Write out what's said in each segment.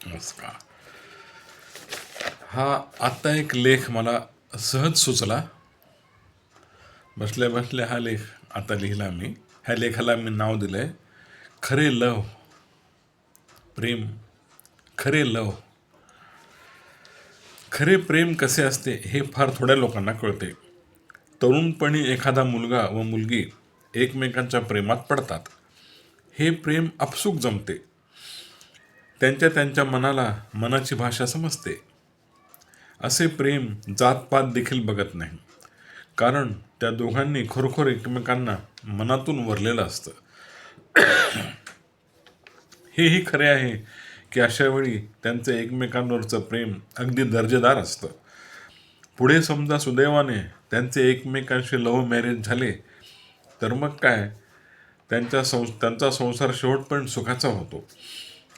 नमस्कार. हा आत्ता एक लेख मला सहज सुचला. बसल्या बसल्या हा लेख आता लिहिला मी. ह्या लेखाला मी नाव दिलंय खरे लव प्रेम. खरे लव, खरे प्रेम कसे असते हे फार थोड्या लोकांना कळते. तरुणपणी एखादा मुलगा व मुलगी एकमेकांच्या प्रेमात पडतात. हे प्रेम आपसूक जमते. त्यांच्या त्यांच्या मनाला मनाची भाषा समजते. असे प्रेम जातपात देखील बघत नाही, कारण त्या दोघांनी खरोखर एकमेकांना मनातून वरलेलं असतं. हेही खरे आहे की अशा वेळी त्यांचं एकमेकांवरचं प्रेम अगदी दर्जेदार असतं. पुढे समजा सुदैवाने त्यांचे एकमेकांशी लव्ह मॅरेज झाले तर मग काय, त्यांचा संसार शेवटपर्यंत सुखाचा होतो.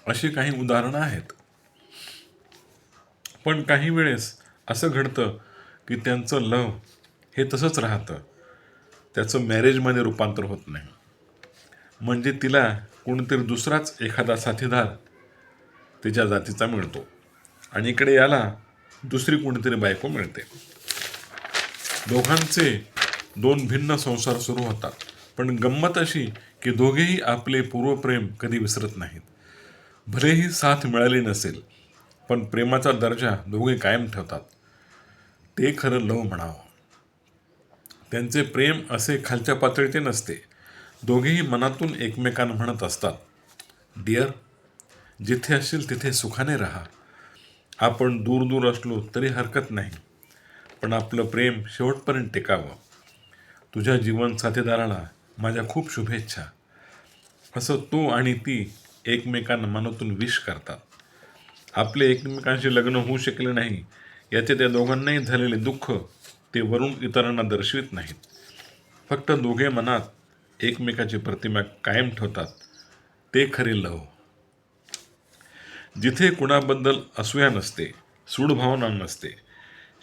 अशी काही उदाहरणं आहेत. पण काही वेळेस असं घडतं की त्यांचं लव्ह हे तसंच राहतं, त्याचं मॅरेजमध्ये रूपांतर होत नाही. म्हणजे तिला कोणीतरी दुसराच एखादा साथीदार तिच्या जातीचा मिळतो आणि इकडे याला दुसरी कोणीतरी बायको मिळते. दोघांचे दोन भिन्न संसार सुरू होतात. पण गंमत अशी की दोघेही आपले पूर्वप्रेम कधी विसरत नाहीत. भलेही साथ मिळाली नसेल, पण प्रेमाचा दर्जा दोघे कायम ठेवतात. ते खरं लव म्हणावं. त्यांचे प्रेम असे खालच्या पातळीचे नसते. दोघेही मनातून एकमेकांना म्हणत असतात, डिअर, जिथे असशील तिथे सुखाने राहा. आपण दूर दूर असलो तरी हरकत नाही, पण आपलं प्रेम शेवटपर्यंत टिकावं. तुझ्या जीवन साथीदाराला माझ्या खूप शुभेच्छा. असं तो आणि ती एकमेकांना मनातून विश करतात. आपले एकमेकांशी लग्न होऊ शकले नाही याचे त्या दोघांनाही झालेले दुःख ते वरून इतरांना दर्शवित नाहीत. फक्त दोघे मनात एकमेकाची प्रतिमा कायम ठेवतात. ते खरे लव. जिथे कुणाबद्दल असूया नसते, सूडभावना नसते,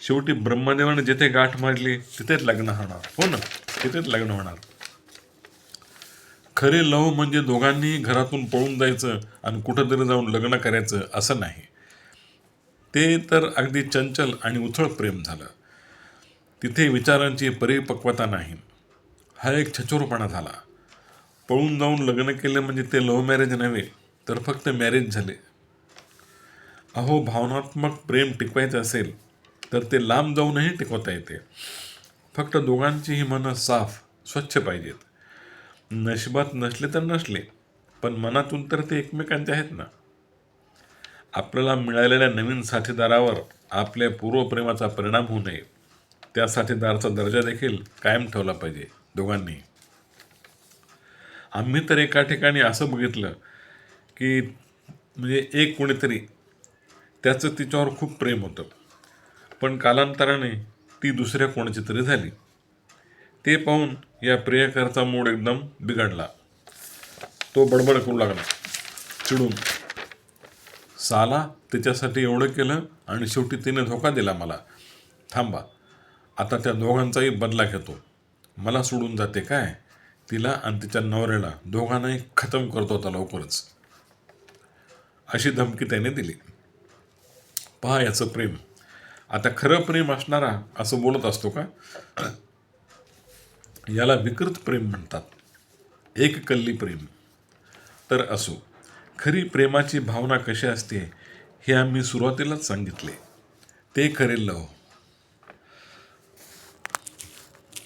शेवटी ब्रह्मदेवाने जिथे गाठ मारली तिथेच लग्न होणार. हो ना, तिथेच लग्न होणार. खरे लव म्हणजे दोघांनीही घरातून पळून जायचं आणि कुठंतरी जाऊन लग्न करायचं असं नाही. ते तर अगदी चंचल आणि उथळ प्रेम झालं. तिथे विचारांची परिपक्वता नाही. हा एक छचोरपणा झाला. पळून जाऊन लग्न केलं म्हणजे ते लव्ह मॅरेज नव्हे, तर फक्त मॅरेज झाले. अहो, भावनात्मक प्रेम टिकवायचं असेल तर ते लांब जाऊनही टिकवता येते. फक्त दोघांचीही मनं साफ स्वच्छ पाहिजेत. नशिबात नसले तर नसले, पण मनातून तर ते एकमेकांचे आहेत ना. आपल्याला मिळालेल्या नवीन साथीदारावर आपल्या पूर्वप्रेमाचा परिणाम होऊ नये, त्या साथीदाराचा दर्जा देखील कायम ठेवला पाहिजे दोघांनी. आम्ही तर एका ठिकाणी असं बघितलं की म्हणजे एक कोणीतरी त्याचं तिच्यावर खूप प्रेम होतं, पण कालांतराने ती दुसऱ्या कोणाची तरी झाली. ते पाहून या प्रियकराचा मूड एकदम बिघडला. तो बडबड करू लागला चिडून, साला तिच्यासाठी एवढं केलं आणि शेवटी तिने धोका दिला मला. थांबा, आता त्या दोघांचाही बदला घेतो. मला सोडून जाते काय, तिला आणि तिच्या नवऱ्याला दोघांनाही खतम करतो होता लवकरच, अशी धमकी त्याने दिली. पहा याचं प्रेम. आता खरं प्रेम असणारा असं बोलत असतो का? याला विकृत प्रेम म्हणतात, एक कल्ली प्रेम. तर असो, खरी प्रेमाची भावना कशी असते हे आम्ही सुरुवातीलाच सांगितले. ते खरे लव.